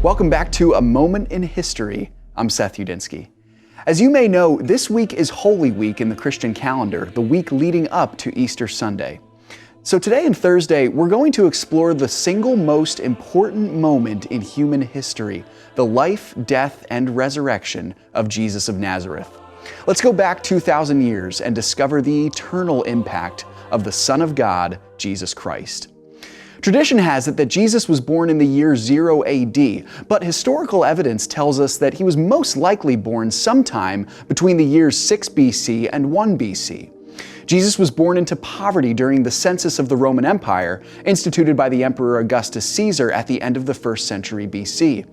Welcome back to A Moment in History. I'm Seth Udinsky. As you may know, this week is Holy Week in the Christian calendar, the week leading up to Easter Sunday. So today and Thursday, we're going to explore the single most important moment in human history, the life, death, and resurrection of Jesus of Nazareth. Let's go back 2,000 years and discover the eternal impact of the Son of God, Jesus Christ. Tradition has it that Jesus was born in the year 0 AD, but historical evidence tells us that he was most likely born sometime between the years 6 BC and 1 BC. Jesus was born into poverty during the census of the Roman Empire, instituted by the Emperor Augustus Caesar at the end of the 1st century BC.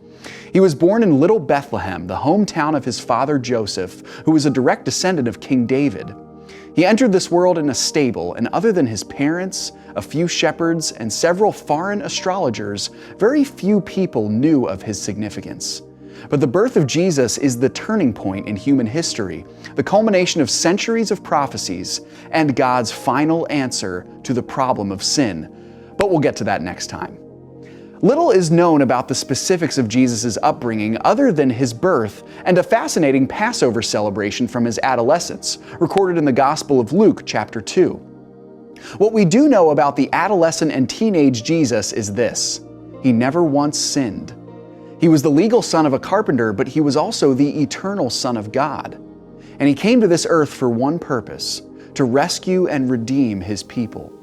He was born in Little Bethlehem, the hometown of his father Joseph, who was a direct descendant of King David. He entered this world in a stable, and other than his parents, a few shepherds, and several foreign astrologers, very few people knew of his significance. But the birth of Jesus is the turning point in human history, the culmination of centuries of prophecies, and God's final answer to the problem of sin. But we'll get to that next time. Little is known about the specifics of Jesus' upbringing other than his birth and a fascinating Passover celebration from his adolescence, recorded in the Gospel of Luke, chapter 2. What we do know about the adolescent and teenage Jesus is this: he never once sinned. He was the legal son of a carpenter, but he was also the eternal Son of God. And he came to this earth for one purpose: to rescue and redeem his people.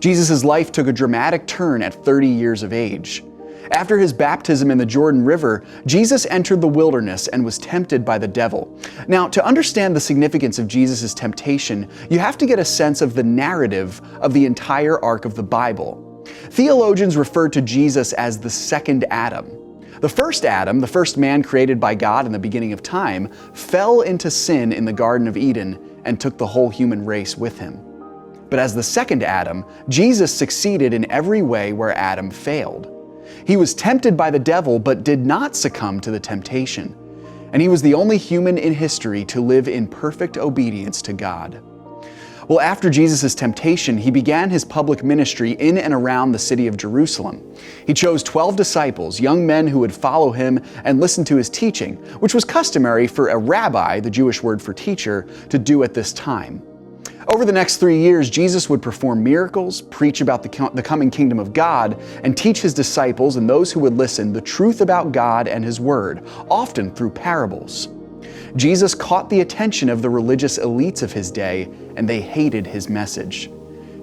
Jesus' life took a dramatic turn at 30 years of age. After his baptism in the Jordan River, Jesus entered the wilderness and was tempted by the devil. Now, to understand the significance of Jesus' temptation, you have to get a sense of the narrative of the entire arc of the Bible. Theologians refer to Jesus as the second Adam. The first Adam, the first man created by God in the beginning of time, fell into sin in the Garden of Eden and took the whole human race with him. But as the second Adam, Jesus succeeded in every way where Adam failed. He was tempted by the devil but did not succumb to the temptation. And he was the only human in history to live in perfect obedience to God. Well, after Jesus' temptation, he began his public ministry in and around the city of Jerusalem. He chose 12 disciples, young men who would follow him and listen to his teaching, which was customary for a rabbi, the Jewish word for teacher, to do at this time. Over the next 3 years, Jesus would perform miracles, preach about the coming kingdom of God, and teach his disciples and those who would listen the truth about God and his word, often through parables. Jesus caught the attention of the religious elites of his day, and they hated his message.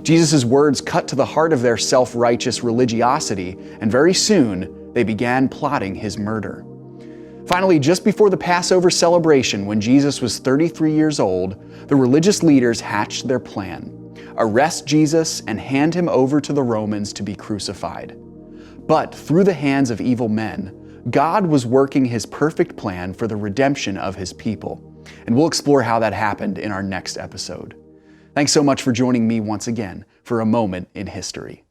Jesus' words cut to the heart of their self-righteous religiosity, and very soon they began plotting his murder. Finally, just before the Passover celebration, when Jesus was 33 years old, the religious leaders hatched their plan: arrest Jesus and hand him over to the Romans to be crucified. But through the hands of evil men, God was working his perfect plan for the redemption of his people. And we'll explore how that happened in our next episode. Thanks so much for joining me once again for A Moment in History.